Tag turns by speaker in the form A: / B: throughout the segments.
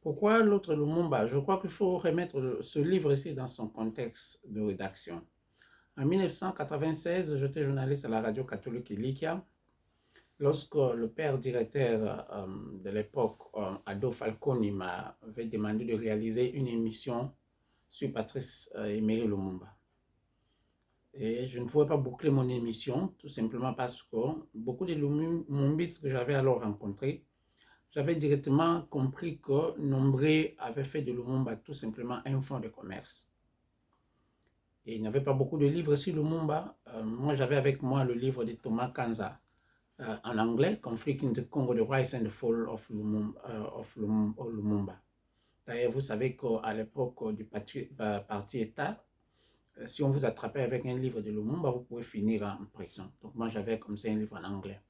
A: Pourquoi l'autre Lumumba? Je crois qu'il faut remettre ce livre ici dans son contexte de rédaction. En 1996, j'étais journaliste à la radio catholique Ilikia. Lorsque le père directeur de l'époque, Ado Falconi, m'avait demandé de réaliser une émission sur Patrice Emery Lumumba. Et je ne pouvais pas boucler mon émission, tout simplement parce que beaucoup de Lumumbistes que j'avais alors rencontrés, j'avais directement compris que nombreux avaient fait de Lumumba tout simplement un fonds de commerce. Et il n'y avait pas beaucoup de livres sur Lumumba. Moi, j'avais avec moi le livre de Thomas Kanza, en anglais, Conflict in the Congo, The Rise and the Fall of Lumumba. D'ailleurs, vous savez qu'à l'époque du parti État, si on vous attrapait avec un livre de Lumumba, vous pouvez finir en prison. Donc moi, j'avais comme ça un livre en anglais.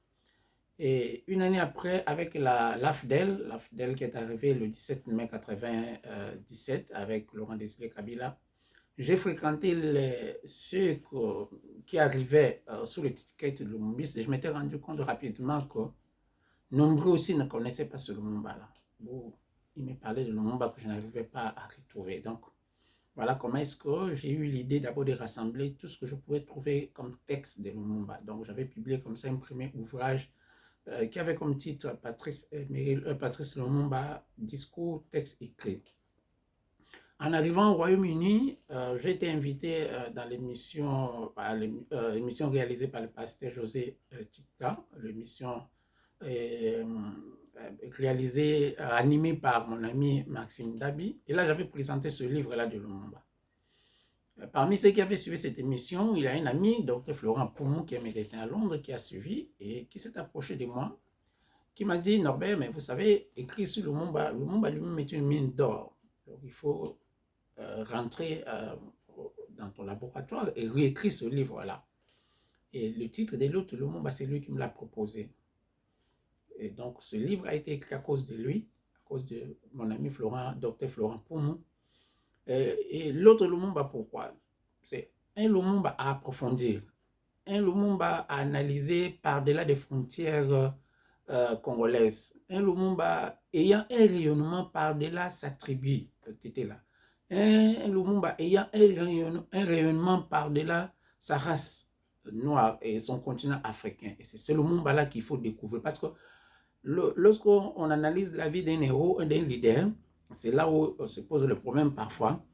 A: Et une année après, avec l'AFDEL qui est arrivé le 17 mai 1997 avec Laurent Désiré Kabila, j'ai fréquenté ceux qui arrivaient sous l'étiquette de Lumumbiste et je m'étais rendu compte rapidement que nombreux aussi ne connaissaient pas ce Lumumba-là. Bon, il me parlait de Lumumba que je n'arrivais pas à retrouver. Donc, voilà comment est-ce que j'ai eu l'idée d'abord de rassembler tout ce que je pouvais trouver comme texte de Lumumba. Donc, j'avais publié comme ça un premier ouvrage qui avait comme titre Patrice Lumumba, discours, texte écrit. En arrivant au Royaume-Uni, j'ai été invité dans l'émission réalisée par le pasteur José Chika, l'émission animée par mon ami Maxime Dabi. Et là, j'avais présenté ce livre-là de Lumumba. Parmi ceux qui avaient suivi cette émission, il y a un ami, Dr Florent Poumou, qui est médecin à Londres, qui a suivi et qui s'est approché de moi, qui m'a dit, Norbert, mais vous savez, écrit sur Lumumba lui-même est une mine d'or. Donc il faut rentrer dans ton laboratoire et réécrire ce livre-là. Et le titre de l'autre Lumumba, c'est lui qui me l'a proposé. Et donc ce livre a été écrit à cause de lui, à cause de mon ami Dr Florent Poumou. Et l'autre Lumumba, pourquoi? C'est un Lumumba à approfondir, un Lumumba à analyser par-delà des frontières congolaises, un Lumumba ayant un rayonnement par-delà sa tribu, là. Un Lumumba ayant un rayonnement par-delà sa race noire et son continent africain. Et c'est ce Lumumba-là qu'il faut découvrir. Parce que lorsqu'on analyse la vie d'un héros, d'un leader, c'est là où se pose le problème parfois,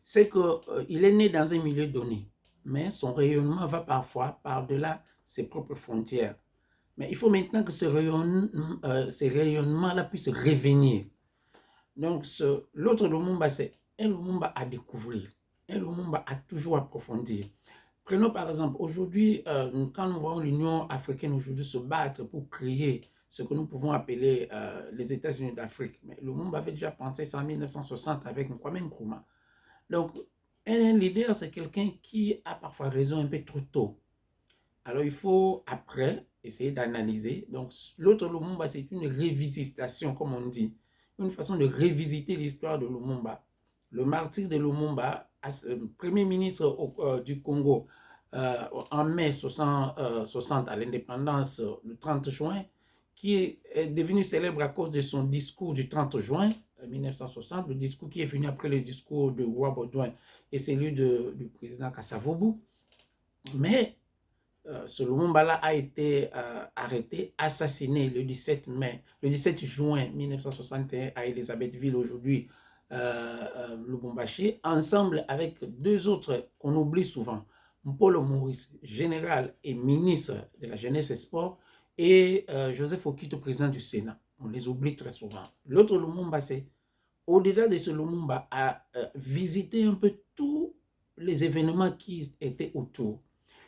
A: c'est qu'il est né dans un milieu donné, mais son rayonnement va parfois par-delà ses propres frontières. Mais il faut maintenant que ce rayonnement-là puisse revenir. Donc, l'autre Lumumba, c'est un Lumumba à découvrir, un Lumumba à toujours approfondir. Prenons par exemple, aujourd'hui, quand nous voyons l'Union africaine aujourd'hui se battre pour créer ce que nous pouvons appeler les États-Unis d'Afrique. Mais Lumumba avait déjà pensé ça en 1960 avec Kwame Nkrumah. Donc, un leader, c'est quelqu'un qui a parfois raison un peu trop tôt. Alors, il faut, après, essayer d'analyser. Donc, l'autre Lumumba, c'est une révisitation, comme on dit. Une façon de révisiter l'histoire de Lumumba. Le martyr de Lumumba, premier ministre du Congo, en mai 60 à l'indépendance, le 30 juin, qui est devenu célèbre à cause de son discours du 30 juin 1960, le discours qui est venu après le discours de Roi Baudouin et celui du président Kasavubu. Mais ce Lumumba-là a été arrêté, assassiné le 17 juin 1961 à Elisabethville, aujourd'hui Lubumbashi, ensemble avec deux autres qu'on oublie souvent, Mpolo Maurice, général et ministre de la Jeunesse et Sport, et Joseph Okito, président du Sénat. On les oublie très souvent. L'autre Lumumba, c'est au-delà de ce Lumumba, à visiter un peu tous les événements qui étaient autour.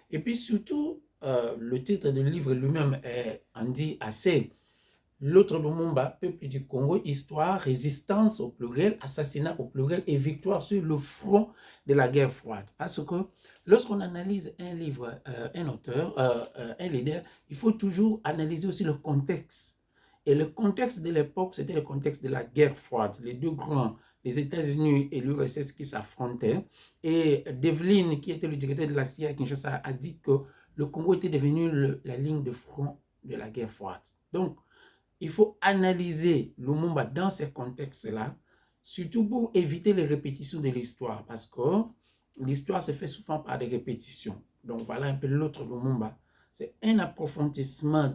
A: Et puis surtout, le titre du livre lui-même en dit assez. L'autre Lumumba, peuple du Congo, histoire, résistance au pluriel, assassinat au pluriel et victoire sur le front de la guerre froide. Parce que lorsqu'on analyse un livre, un auteur, un leader, il faut toujours analyser aussi le contexte. Et le contexte de l'époque, c'était le contexte de la guerre froide. Les deux grands, les États-Unis et l'URSS qui s'affrontaient. Et Devlin, qui était le directeur de la CIA à Kinshasa, a dit que le Congo était devenu la ligne de front de la guerre froide. Donc, il faut analyser Lumumba dans ces contextes-là, surtout pour éviter les répétitions de l'histoire, parce que l'histoire se fait souvent par des répétitions. Donc voilà un peu l'autre Lumumba. C'est un approfondissement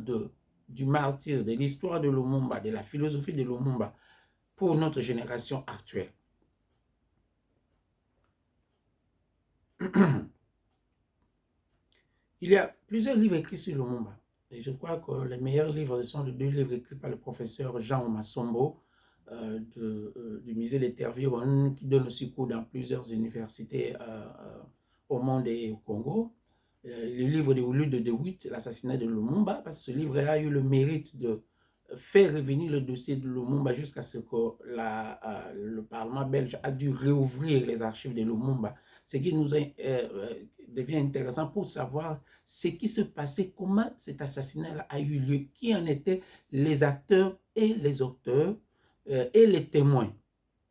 A: du martyr, de l'histoire de Lumumba, de la philosophie de Lumumba pour notre génération actuelle. Il y a plusieurs livres écrits sur Lumumba. Et je crois que les meilleurs livres sont les 2 livres écrits par le professeur Jean Omasombo du musée des Tervuren, qui donne aussi cours dans plusieurs universités au monde et au Congo. Le livre de Oulu de Witt, l'assassinat de Lumumba, parce que ce livre-là a eu le mérite de faire revenir le dossier de Lumumba jusqu'à ce que le Parlement belge a dû réouvrir les archives de Lumumba. Ce qui nous devient intéressant pour savoir ce qui se passait, comment cet assassinat a eu lieu, qui en étaient les acteurs et les auteurs et les témoins.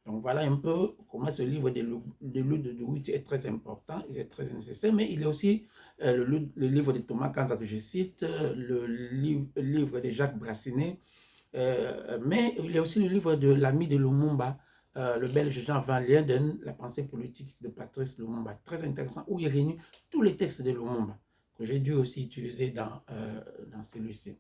A: Donc voilà un peu comment ce livre de Lou de Witt est très important, il est très nécessaire, mais il y a aussi le livre de Thomas Kanza que je cite, le livre de Jacques Brassinet, mais il y a aussi le livre de l'ami de Lumumba, le belge Jean Van Linden, La pensée politique de Patrice Lumumba, très intéressant, où il réunit tous les textes de Lumumba, que j'ai dû aussi utiliser dans celui-ci.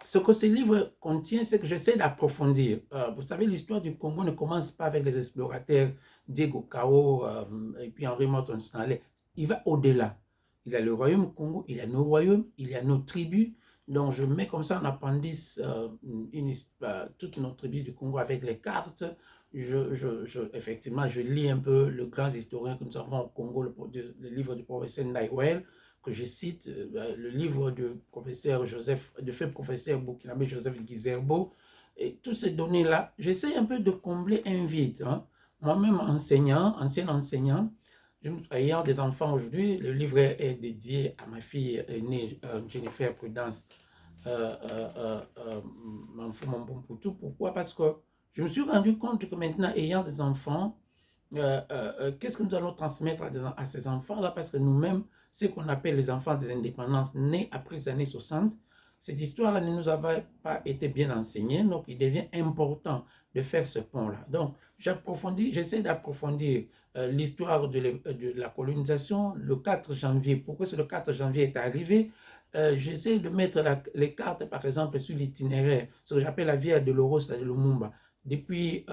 A: Ce que ce livre contient, c'est que j'essaie d'approfondir. Vous savez, l'histoire du Congo ne commence pas avec les explorateurs Diego Cao et puis Henri Morton Stanley. Il va au-delà. Il y a le royaume Congo, il y a nos royaumes, il y a nos tribus. Donc, je mets comme ça en appendice toutes nos tribus du Congo avec les cartes. Effectivement, je lis un peu le grand historien que nous avons au Congo, le livre du professeur Naiwel, que je cite, le livre du professeur Joseph, de fait professeur burkinabé Joseph Guizerbo, et toutes ces données-là, j'essaie un peu de combler un vide. Hein. Moi-même enseignant, ancien enseignant, ayant des enfants aujourd'hui, le livre est dédié à ma fille aînée, Jennifer Prudence, Pourquoi? Parce que je me suis rendu compte que maintenant, ayant des enfants, qu'est-ce que nous allons transmettre à ces enfants-là? Parce que nous-mêmes, ce qu'on appelle les enfants des indépendances nés après les années 60, cette histoire-là ne nous avait pas été bien enseignée, donc il devient important de faire ce pont-là. Donc, j'essaie d'approfondir l'histoire de la colonisation le 4 janvier. Pourquoi le 4 janvier est arrivé? J'essaie de mettre les cartes, par exemple, sur l'itinéraire, ce que j'appelle la Via Dolorosa de Lumumba, depuis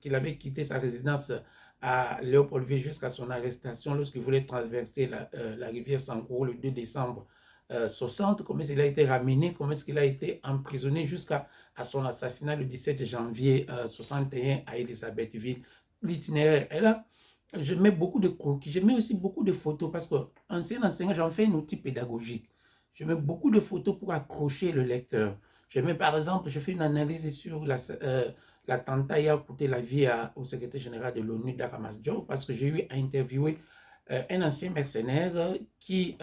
A: qu'il avait quitté sa résidence à Léopoldville jusqu'à son arrestation lorsqu'il voulait traverser la rivière Sankoro le 2 décembre 60, comment est-ce qu'il a été ramené, comment est-ce qu'il a été emprisonné jusqu'à son assassinat le 17 janvier 61 à Elisabethville. L'itinéraire est là. Je mets beaucoup de croquis, je mets aussi beaucoup de photos parce que ancien enseignant, j'en fais un outil pédagogique. Je mets beaucoup de photos pour accrocher le lecteur. Je mets par exemple, je fais une analyse sur l'attentat qui a coûté la vie au secrétaire général de l'ONU, Daramas Joe, parce que j'ai eu à interviewer un ancien mercenaire qui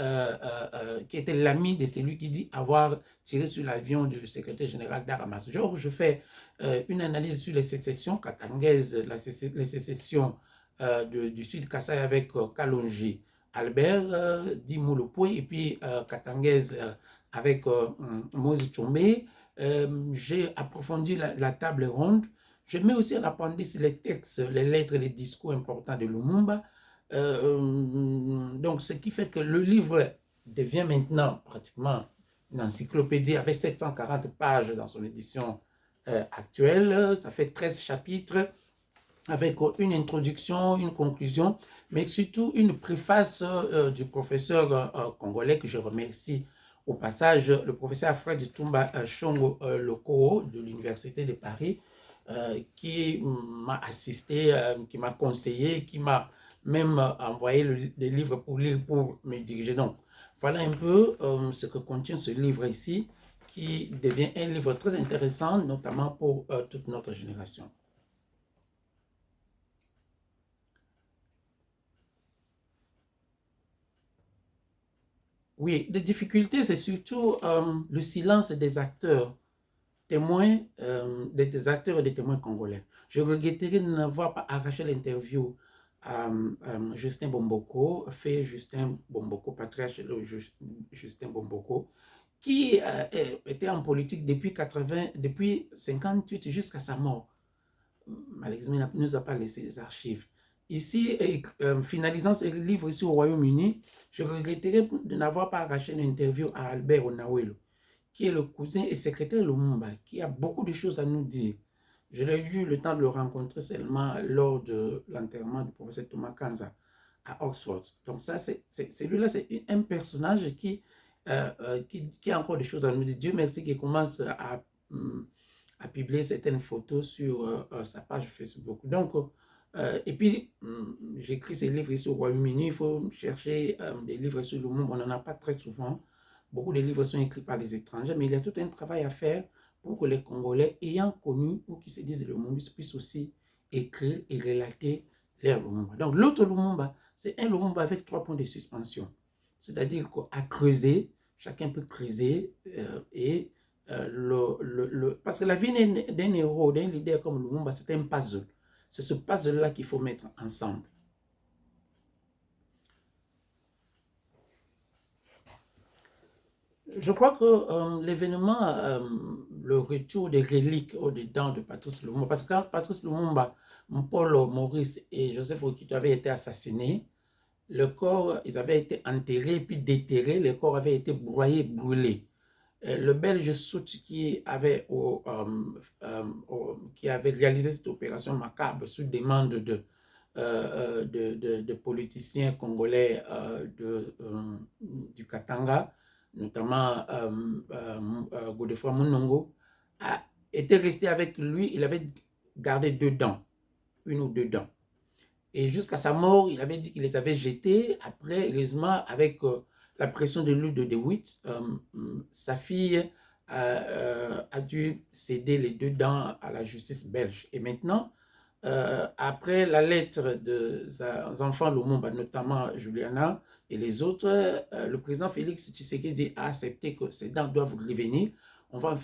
A: était l'ami de celui qui dit avoir tiré sur l'avion du secrétaire général Daramas Joe. Je fais une analyse sur les sécessions katangaises, les sécessions du Sud Kassai avec Kalonji Albert, dit Mouloupoué, et puis Katangaise avec Moïse Tchombe. J'ai approfondi la table ronde. Je mets aussi en appendice les textes, les lettres, les discours importants de Lumumba. Donc, ce qui fait que le livre devient maintenant pratiquement une encyclopédie avec 740 pages dans son édition actuelle. Ça fait 13 chapitres avec une introduction, une conclusion, mais surtout une préface du professeur congolais que je remercie au passage, le professeur Alfred Tumba Chongo Lokoo de l'Université de Paris, qui m'a assisté, qui m'a conseillé, qui m'a même envoyé des livres pour lire, pour me diriger. Donc, voilà un peu ce que contient ce livre ici, qui devient un livre très intéressant, notamment pour toute notre génération. Oui, les difficultés, c'est surtout le silence des acteurs, témoins, des acteurs et des témoins congolais. Je regretterais de n'avoir pas arraché l'interview Justin Bomboko, fait Justin Bomboko, patriarche de Justin Bomboko, qui était en politique depuis 80, depuis 58 jusqu'à sa mort. Malheureusement, il ne nous a pas laissé les archives. Ici, finalisant ce livre ici au Royaume-Uni, je regretterais de n'avoir pas arraché une interview à Albert Onawelo, qui est le cousin et secrétaire Lumumba, qui a beaucoup de choses à nous dire. Je l'ai eu le temps de le rencontrer seulement lors de l'enterrement du professeur Thomas Kanza à Oxford. Donc ça, celui-là, c'est un personnage qui a encore des choses à nous dire. Dieu merci qu'il commence à publier certaines photos sur sa page Facebook. Donc, et puis, j'écris ces livres ici au Royaume-Uni. Il faut chercher des livres sur le monde. On n'en a pas très souvent. Beaucoup de livres sont écrits par les étrangers, mais il y a tout un travail à faire pour que les Congolais ayant connu ou qui se disent le Lumumba puissent aussi écrire et relater leur Lumumba. Donc, l'autre Lumumba, c'est un Lumumba avec 3 points de suspension. C'est-à-dire qu'à creuser, chacun peut creuser parce que la vie d'un héros, d'un leader comme Lumumba, c'est un puzzle. C'est ce puzzle-là qu'il faut mettre ensemble. Je crois que l'événement, le retour des reliques au-dedans de Patrice Lumumba, parce que quand Patrice Lumumba, Paul Maurice et Joseph Okito avaient été assassinés, le corps, ils avaient été enterrés puis déterrés, le corps avait été broyé, brûlé. Le Belge Sout qui avait réalisé cette opération macabre sous demande de politiciens congolais du Katanga, notamment Godefroy Munongo, était resté avec lui. Il avait gardé 2 dents, 1 ou 2 dents. Et jusqu'à sa mort, il avait dit qu'il les avait jetées. Après, heureusement, avec la pression de Louis de Witt, sa fille a dû céder les 2 dents à la justice belge. Et maintenant, après la lettre des enfants Lumumba, notamment Juliana et les autres, le président Félix Tshisekedi a accepté que ces dents doivent revenir. On va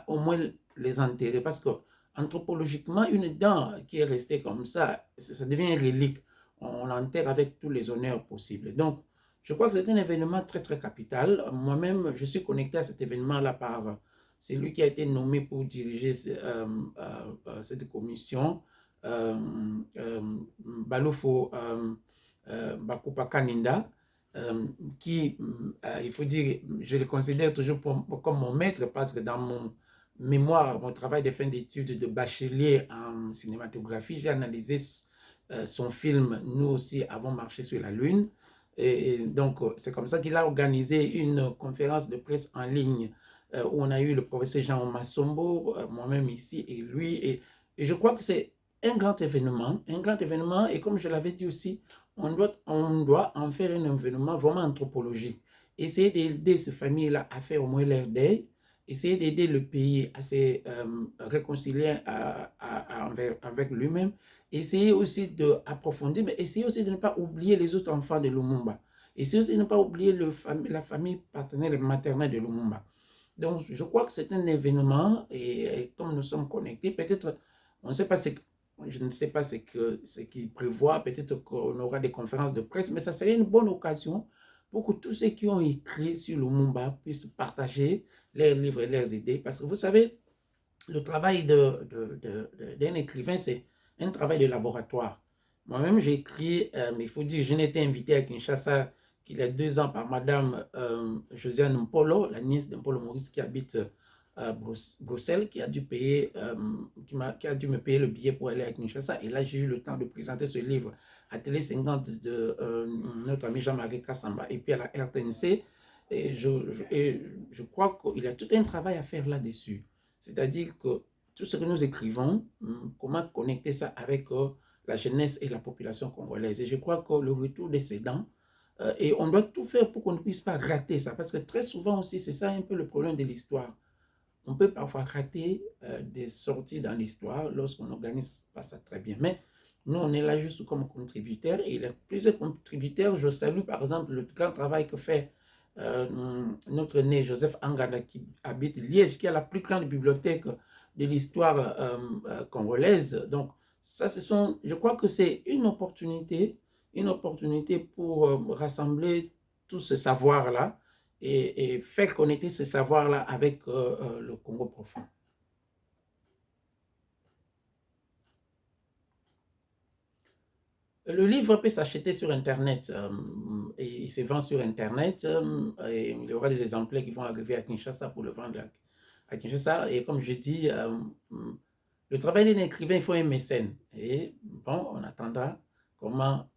A: au moins les enterrer parce que anthropologiquement, une dent qui est restée comme ça devient une relique. On l'enterre avec tous les honneurs possibles. Donc, je crois que c'est un événement très, très capital. Moi-même, je suis connecté à cet événement-là par celui qui a été nommé pour diriger cette commission, Balofo Bakupa Kaninda, qui, il faut dire, je le considère toujours comme mon maître parce que dans mon mémoire, mon travail de fin d'études de bachelier en cinématographie, j'ai analysé son film « Nous aussi avons marché sur la Lune ». Et donc, c'est comme ça qu'il a organisé une conférence de presse en ligne où on a eu le professeur Jean Massombo, moi-même ici, et lui. Et je crois que c'est un grand événement, et comme je l'avais dit aussi, on doit en faire un événement vraiment anthropologique. Essayer d'aider ces familles-là à faire au moins leur deuil, essayer d'aider le pays à se réconcilier avec lui-même, essayer aussi d'approfondir, mais essayer aussi de ne pas oublier les autres enfants de Lumumba, essayer aussi de ne pas oublier la famille paternelle et maternelle de Lumumba. Donc, je crois que c'est un événement, et comme nous sommes connectés, peut-être, on ne sait pas je ne sais pas ce qu'il prévoit, peut-être qu'on aura des conférences de presse, mais ça serait une bonne occasion pour que tous ceux qui ont écrit sur Lumumba puissent partager leurs livres et leurs idées. Parce que vous savez, le travail d'un écrivain, c'est un travail de laboratoire. Moi-même, j'ai écrit, mais il faut dire, je n'ai été invité à Kinshasa qu'il y a 2 ans par Madame Josiane Mpolo, la nièce de Mpolo Maurice qui habite Bruxelles, qui a dû qui a dû me payer le billet pour aller à Kinshasa. Et là, j'ai eu le temps de présenter ce livre à Télé 50 de notre ami Jean-Marie Kassamba et puis à la RTNC. Et je crois qu'il y a tout un travail à faire là-dessus. C'est-à-dire que tout ce que nous écrivons, comment connecter ça avec la jeunesse et la population congolaise. Et je crois que le retour des cédants, et on doit tout faire pour qu'on ne puisse pas rater ça, parce que très souvent aussi, c'est ça un peu le problème de l'histoire. On peut parfois rater des sorties dans l'histoire lorsqu'on n'organise pas ça très bien. Mais nous, on est là juste comme contributeurs, et il y a plusieurs contributeurs. Je salue par exemple le grand travail que fait notre né Joseph Angada qui habite Liège, qui a la plus grande bibliothèque de l'histoire congolaise. Donc, Ça, je crois que c'est une opportunité pour rassembler tout ce savoir-là et faire connecter ce savoir-là avec le Congo profond. Le livre peut s'acheter sur Internet et il se vend sur Internet. Et il y aura des exemplaires qui vont arriver à Kinshasa pour le vendre à Kinshasa. Et comme je dis, le travail d'un écrivain, il faut un mécène. Et bon, on attendra comment.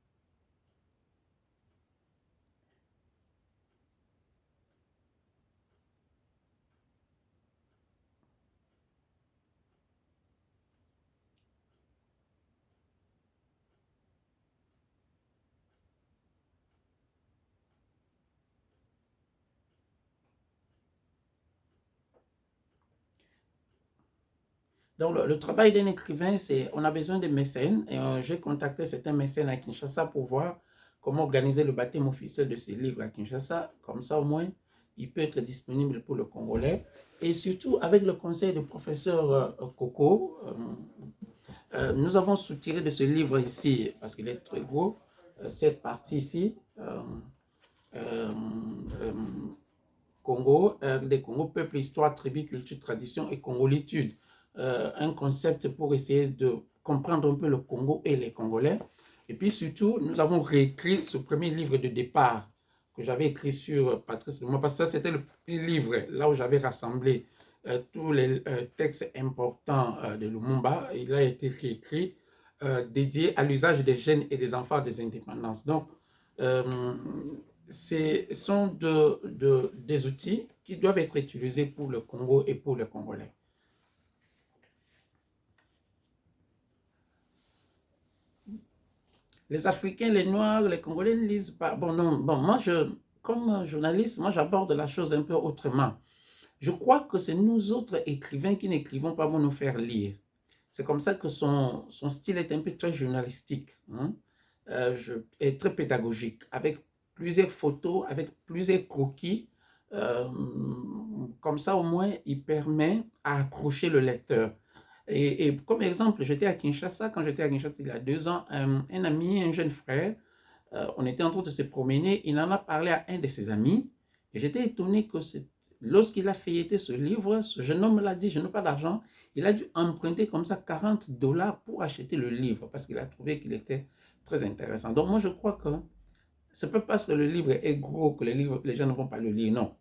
A: Donc, le travail d'un écrivain, c'est, on a besoin de mécènes. Et j'ai contacté certains mécènes à Kinshasa pour voir comment organiser le baptême officiel de ces livres à Kinshasa. Comme ça, au moins, il peut être disponible pour le Congolais. Et surtout, avec le conseil du professeur Coco, nous avons soutiré de ce livre ici, parce qu'il est très gros, cette partie ici, euh, euh, Congo, des Congo, peuple, histoire, tribu, culture, tradition et congolitude. Un concept pour essayer de comprendre un peu le Congo et les Congolais. Et puis surtout, nous avons réécrit ce premier livre de départ que j'avais écrit sur Patrice Lumumba, parce que ça, c'était le premier livre, là où j'avais rassemblé tous les textes importants de Lumumba. Il a été réécrit, dédié à l'usage des jeunes et des enfants des indépendances. Donc, euh, ce sont des outils qui doivent être utilisés pour le Congo et pour les Congolais. Les Africains, les Noirs, les Congolais ne lisent pas. Bon, non, bon, moi, comme journaliste, moi, j'aborde la chose un peu autrement. Je crois que c'est nous autres écrivains qui n'écrivons pas pour nous faire lire. C'est comme ça que son style est un peu très journalistique, hein? Et très pédagogique, avec plusieurs photos, avec plusieurs croquis. Euh, Comme ça, au moins, il permet à accrocher le lecteur. Et comme exemple, j'étais à Kinshasa, quand j'étais à Kinshasa il y a 2 ans, un ami, un jeune frère, on était en train de se promener, il en a parlé à un de ses amis, et j'étais étonné que lorsqu'il a feuilleté ce livre, ce jeune homme l'a dit, je n'ai pas d'argent, il a dû emprunter comme ça $40 pour acheter le livre, parce qu'il a trouvé qu'il était très intéressant. Donc moi je crois que c'est pas parce que le livre est gros que les gens ne vont pas le lire, non.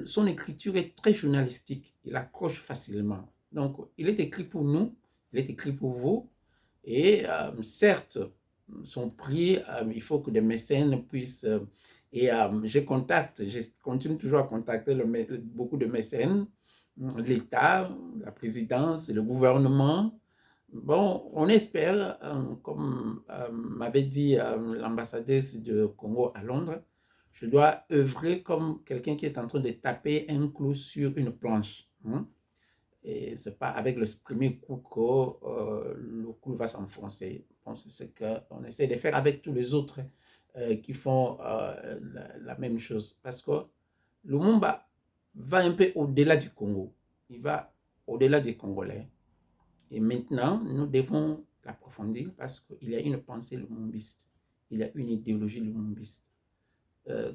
A: Son écriture est très journalistique, il accroche facilement. Donc il est écrit pour nous, il est écrit pour vous, et certes, son prix, il faut que des mécènes puissent... et je continue toujours à contacter beaucoup de mécènes, l'État, la présidence, le gouvernement. Bon, on espère, comme m'avait dit l'ambassadrice de Congo à Londres, je dois œuvrer comme quelqu'un qui est en train de taper un clou sur une planche, hein. Et ce n'est pas avec le premier coup que le clou va s'enfoncer. Je pense que c'est qu'on essaie de faire avec tous les autres qui font la même chose. Parce que Lumumba va un peu au-delà du Congo. Il va au-delà des Congolais. Et maintenant, nous devons l'approfondir parce qu'il y a une pensée lumumbiste. Il y a une idéologie lumumbiste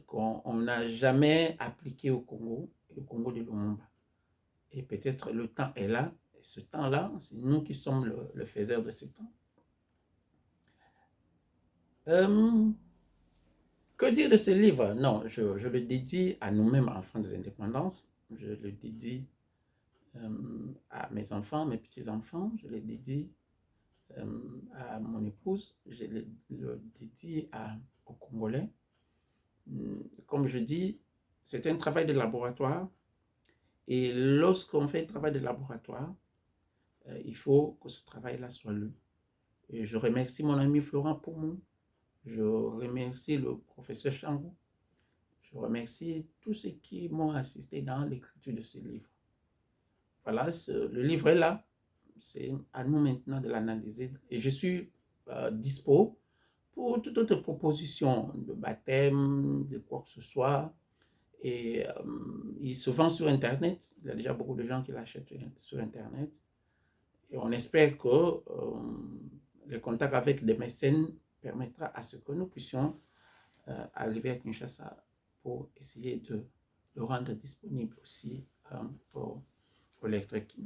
A: qu'on n'a jamais appliquée au Congo de Lumumba. Et peut-être le temps est là. Et ce temps-là, c'est nous qui sommes le faiseur de ce temps. Euh, que dire de ce livre? Non, je le dédie à nous-mêmes, enfants des indépendances. Je le dédie à mes enfants, mes petits-enfants. Je le dédie à mon épouse. Je le dédie aux Congolais. Comme je dis, c'est un travail de laboratoire. Et lorsqu'on fait un travail de laboratoire, il faut que ce travail-là soit lu. Et je remercie mon ami Florent Poumou. Je remercie le professeur Changou. Je remercie tous ceux qui m'ont assisté dans l'écriture de ce livre. Voilà, le livre est là. C'est à nous maintenant de l'analyser. Et je suis dispo pour toute autre proposition de baptême, de quoi que ce soit. Et il se vend sur Internet. Il y a déjà beaucoup de gens qui l'achètent sur Internet. Et on espère que le contact avec des mécènes permettra à ce que nous puissions arriver à Kinshasa pour essayer de le rendre disponible aussi pour les lecteurs qui